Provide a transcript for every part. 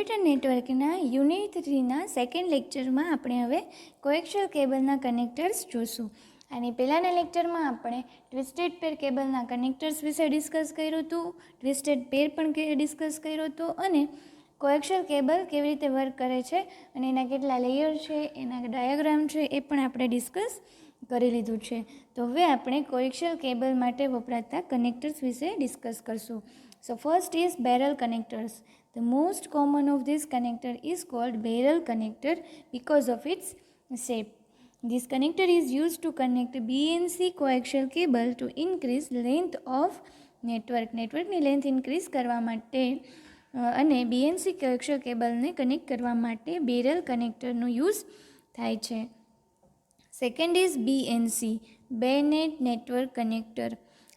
Computer નેટવર્કના unit 3ના second લેક્ચરમાં આપણે હવે કોએક્શિયલ કેબલના કનેક્ટર્સ જોશું. અને પહેલાંના લેક્ચરમાં આપણે ટ્વિસ્ટેડ પેર કેબલના કનેક્ટર્સ વિશે ડિસ્કસ કર્યું હતું, ટ્વિસ્ટેડ પેર પણ ડિસ્કસ કર્યો હતો અને કોએક્શિયલ કેબલ કેવી રીતે વર્ક કરે છે અને એના કેટલા લેયર છે, એના ડાયાગ્રામ છે, એ પણ આપણે ડિસ્કસ કરી લીધું છે. તો હવે આપણે કોએક્શિયલ કેબલ માટે વપરાતા કનેક્ટર્સ વિશે ડિસ્કસ કરશું. So first is barrel connectors. The most common of this connector is called barrel connector because of its shape. This connector is used to connect BNC coaxial cable to increase length of network. Network ની length increase કરવા માટે અને BNC coaxial cable ને connect કરવા માટે barrel connector નો use થાય છે. Second is BNC, Bayonet Network Connector.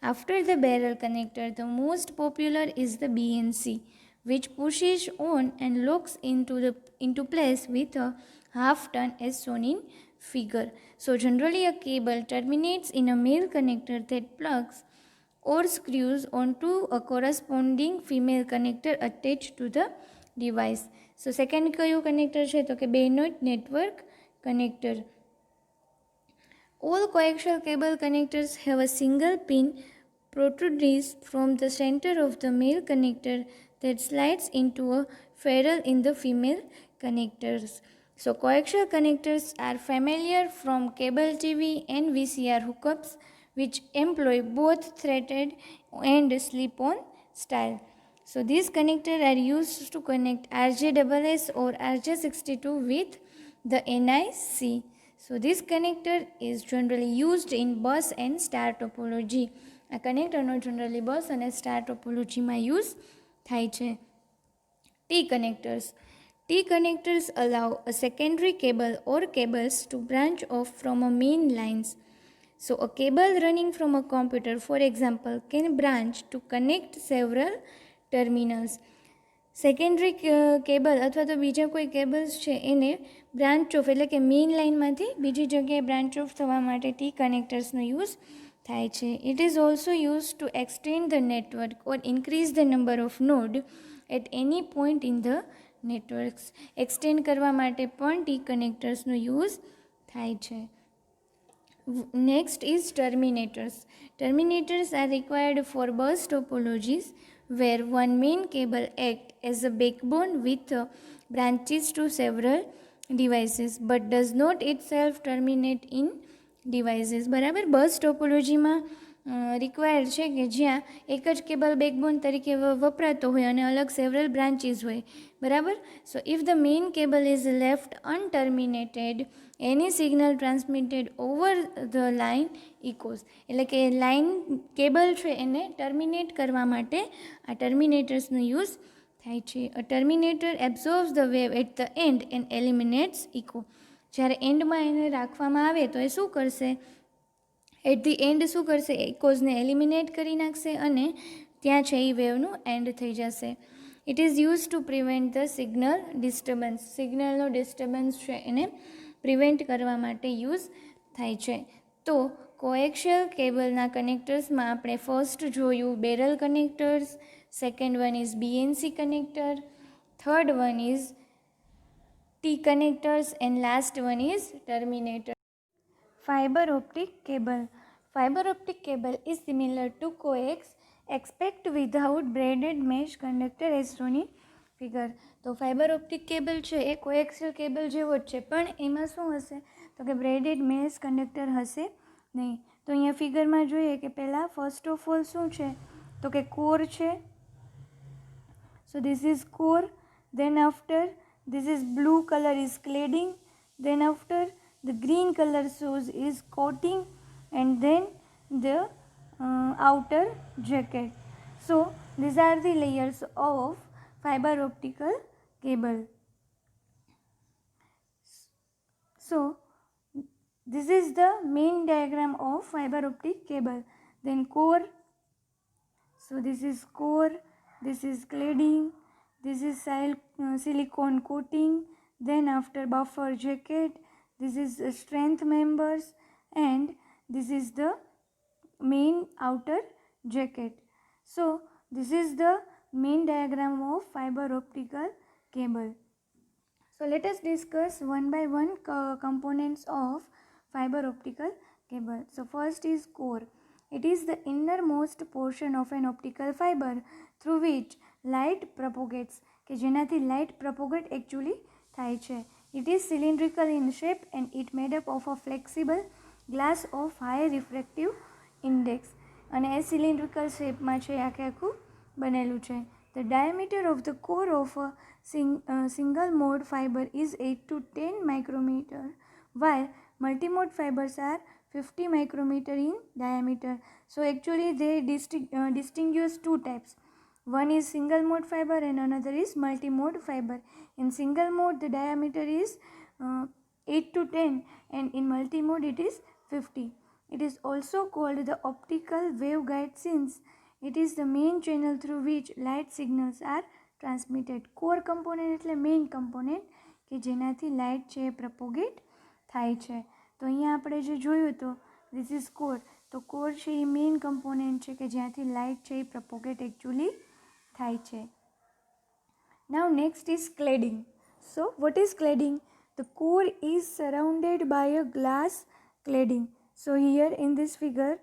After the barrel connector, the most popular is the BNC, which pushes on and locks into place with a half turn as shown in figure. So generally a cable terminates in a male connector that plugs or screws onto a corresponding female connector attached to the device. So second કયું connector છે તો કે Bayonet Network Connector. All coaxial cable connectors have a single pin protrudes from the center of the male connector that slides into a ferrule in the female connectors. So coaxial connectors are familiar from cable TV and VCR hookups, which employ both threaded and slip-on style. So these connectors are used to connect RJSS or RJ62 with the NIC. So this connector is generally used in bus and star topology. આ કનેક્ટરનો generally બસ અને star ટોપોલોજીમાં use થાય છે. T connectors. T connectors allow a secondary cable or cables to branch off from a main lines. So a cable running from a computer, for example, can branch to connect several terminals. Secondary cable અથવા તો બીજા કોઈ cables છે એને branch of એટલે કે main લાઇનમાંથી બીજી જગ્યાએ બ્રાન્ચ ઓફ થવા માટે ટી કનેક્ટર્સનો યુઝ થાય છે. It is also use to extend the network or increase the number of node at any point in the networks. Extend કરવા માટે પણ ટી કનેક્ટર્સનો યુઝ થાય છે. Next is terminators. Terminators are required for bus topologies where one main cable acts as a backbone with branches to several devices but does not itself terminate in devices. બરાબર, બસ ટોપોલોજીમાં required છે કે જ્યાં એક જ cable backbone તરીકે વપરાતો હોય અને અલગ સેવરલ બ્રાન્ચીસ હોય. બરાબર. So if the main cable is left unterminated, any signal transmitted over the line echoes. એટલે કે લાઇન કેબલ છે એને ટર્મિનેટ કરવા માટે આ ટર્મિનેટર્સનો યુઝ થાય છે. A terminator absorbs the wave at the end and eliminates echo. જ્યારે એન્ડમાં એને રાખવામાં આવે તો એ શું કરશે, એટ ધી એન્ડ શું કરશે, ઇકોઝને એલિમિનેટ કરી નાખશે અને ત્યાં છે એ વેવનું એન્ડ થઈ જશે. It is use to prevent the signal disturbance. સિગ્નલનો ડિસ્ટર્બન્સ છે એને પ્રિવેન્ટ કરવા માટે યુઝ થાય છે. તો કોએક્શિયલ કેબલના કનેક્ટર્સમાં આપણે ફર્સ્ટ જોયું barrel connectors, second one is BNC connector, third one is T connectors and last one is terminator. Fiber optic cable. Fiber optic cable is similar to coax except without braided mesh conductor as shown in figure. તો fibre optic cable છે એ coaxial cable જેવો જ છે, પણ એમાં શું હશે તો કે બ્રેડેડ મેશ કંડક્ટર હશે નહીં. તો અહીંયા ફિગરમાં જોઈએ કે પહેલાં ફર્સ્ટ ઓફ ઓલ શું છે તો કે કોર છે. So this is core. Then after this is blue colour is cladding. Then after the green color shows is coating and then the outer jacket. So these are the layers of fiber optical cable. So this is the main diagram of fiber optic cable. Then core. So this is core, this is cladding, this is silicone coating, then after buffer jacket, this is strength members, and this is the main outer jacket. So this is the main diagram of fiber optical cable. So let us discuss one by one components of fiber optical cable. So first is core. It is the innermost portion of an optical fiber through which light propagates. કે જેનાથી light propagate actually થાય છે. It is cylindrical in shape and it made up of a flexible glass of high refractive index. અને એ cylindrical shapeમાં છે, આખું બનેલું છે. The diameter of the core of a single mode fiber is 8 to 10 micrometer, while multi-mode fibers are 50 micrometer in diameter. So actually they distinguish two types. One is single mode fiber and another is multi-mode fiber. In single mode the diameter is 8 to 10 and in multi-mode it is 50. It is also called the optical waveguide since it is the main channel through which light signals are transmitted. Core component એટલે main component કે જેનાથી light છે એ પ્રપોગેટ થાય છે. તો અહીંયા આપણે જે જોયું તો this is core. તો કોર છે એ મેઇન કમ્પોનન્ટ છે કે જ્યાંથી લાઇટ છે એ પ્રપોગેટ એકચ્યુઅલી થાય છે. Now next is cladding. So what is cladding? The core is surrounded by a glass cladding. So here in this figure,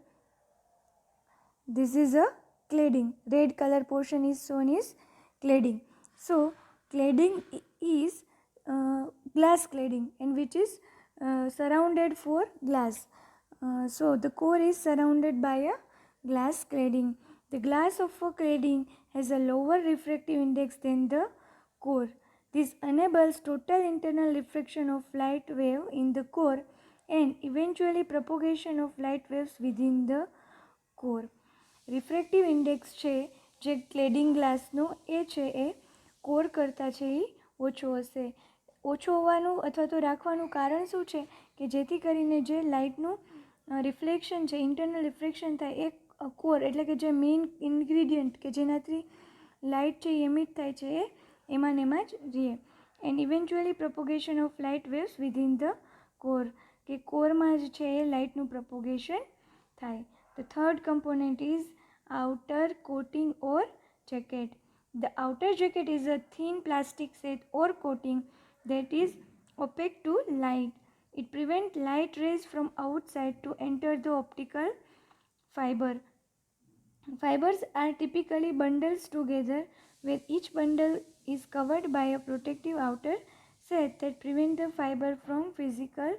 this is a cladding. Red color portion is shown is cladding. So cladding is glass cladding and which is surrounded for glass. So the core is surrounded by a glass cladding. The glass of a cladding has a lower refractive index than the core. This enables total internal refraction of light wave in the core and eventually propagation of light waves within the core. Refractive index છે જે cladding ગ્લાસનો એ છે એ core કરતાં છે એ ઓછો હશે. ઓછો હોવાનું અથવા તો રાખવાનું કારણ શું છે કે જેથી કરીને જે લાઇટનું રિફ્લેક્શન છે, ઇન્ટરનલ રિફ્લેક્શન થાય એ કોર એટલે કે જે મેઇન ઇન્ગ્રીડિયન્ટ કે જેનાથી લાઇટ છે એ એમિટ થાય છે એ એમાં ને એમાં જ રહે. And eventually propagation of light waves within the core કે કોરમાં જ છે એ લાઇટનું પ્રપોગેશન થાય. The third component is outer coating or jacket. The outer jacket is a thin plastic set or coating that is opaque to light. It prevents light rays from outside to enter the optical fiber. Fibers are typically bundles together where each bundle is covered by a protective outer set that prevents the fiber from physical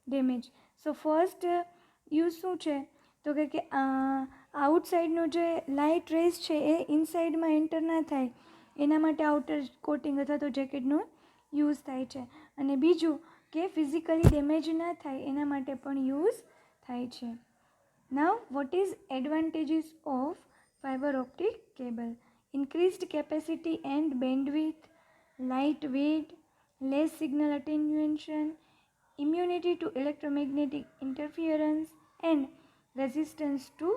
damage. So first use શું છે તો કે આઉટસાઇડનો જે light rays છે એ ઇનસાઇડમાં enter ના થાય એના માટે આઉટર કોટિંગ અથવા તો જેકેટનો યુઝ થાય છે. અને બીજું કે ફિઝિકલી ડેમેજ ના થાય એના માટે પણ યુઝ થાય છે. Now what is advantages of fiber optic cable? Increased capacity and bandwidth, light weight, less signal attenuation, immunity to electromagnetic interference and resistance to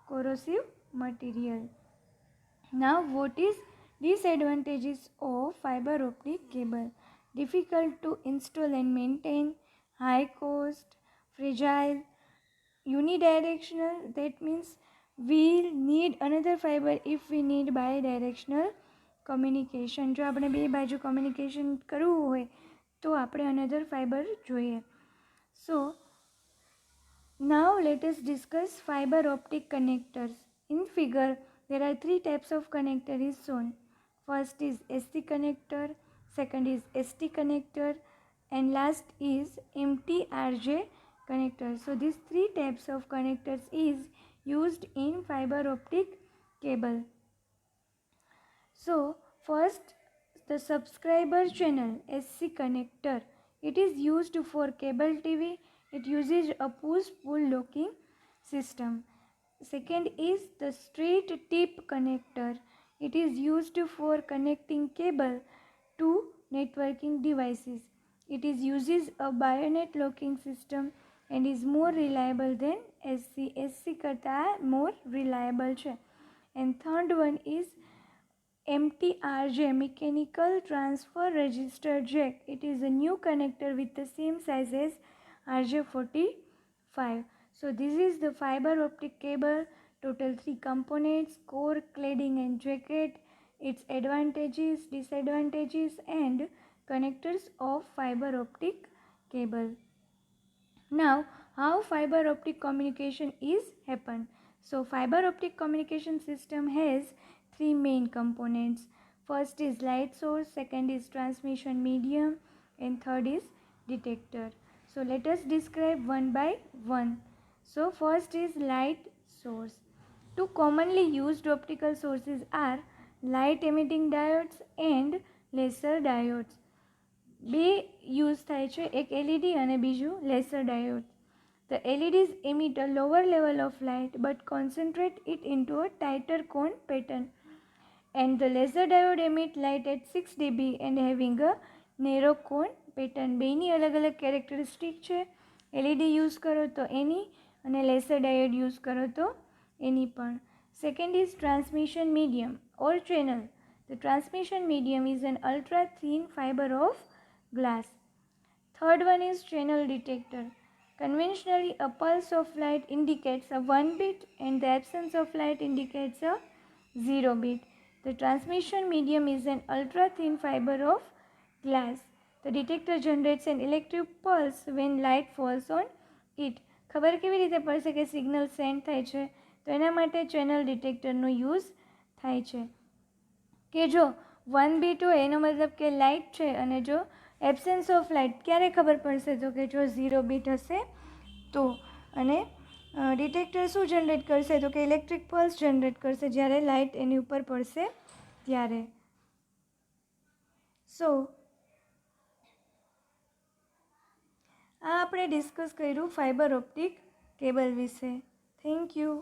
corrosive material. Now what is disadvantages of fiber optic cable? Difficult to install and maintain, high cost, fragile, unidirectional, that means we need another fiber if we need bidirectional communication. જો આપણે બે બાજુ communication કરવું હોય તો આપણે another fiber જોઈએ. So now let us discuss fiber optic connectors. In figure there are three types of connector is shown. First is SC connector, second is ST connector and last is MTRJ connector. So these three types of connectors is used in fiber optic cable. So first the subscriber channel SC connector. It is used for cable TV. It uses a push-pull locking system. Second is the straight tip connector. It is used for connecting cable to networking devices. It is uses a bayonet locking system and is more reliable than SC. SC કરતા more reliable છે. And third one is MTRJ, mechanical transfer resistor jack. It is a new connector with the same size as RJ45. So this is the fiber optic cable. Total 3 components: core, cladding and jacket. its advantages, disadvantages, and connectors of fiber optic cable. Now, how fiber optic communication is happen? So, fiber optic communication system has three main components. First is light source, second is transmission medium, and third is detector. So, let us describe one by one. So, first is light source. Two commonly used optical sources are light emitting diodes and laser diodes. બે use થાય છે, એક LED અને બીજું laser diode. The LEDs emit a lower level of light but concentrate it into a tighter cone pattern, and the laser diode emit light at 6 dB and having a narrow cone pattern. બેની અલગ અલગ characteristic છે. LED use કરો તો એની અને laser diode use કરો તો એની પણ. Second is transmission medium or channel. The transmission medium is an ultra thin fiber of glass. Third one is channel detector. Conventionally, a pulse of light indicates a 1 bit and the absence of light indicates a 0 bit. The transmission medium is an ultra thin fiber of glass. The detector generates an electric pulse when light falls on it. ખબર કેવી રીતે પડશે કે signal send થાય છે? તો એના માટે ચેનલ ડિટેક્ટરનો યુઝ થાય છે. કે જો 1 બીટ હોય એનો મતલબ કે લાઇટ છે, અને જો એબ્સેન્સ ઓફ લાઇટ ક્યારે ખબર પડશે? તો કે જો 0 બીટ હશે તો. અને ડિટેક્ટર શું જનરેટ કરશે? તો કે ઇલેક્ટ્રિક પલ્સ જનરેટ કરશે જ્યારે લાઇટ એની ઉપર પડશે ત્યારે. સો આ આપણે ડિસ્કસ કર્યું ફાઇબર ઓપ્ટિક કેબલ વિશે. Thank you.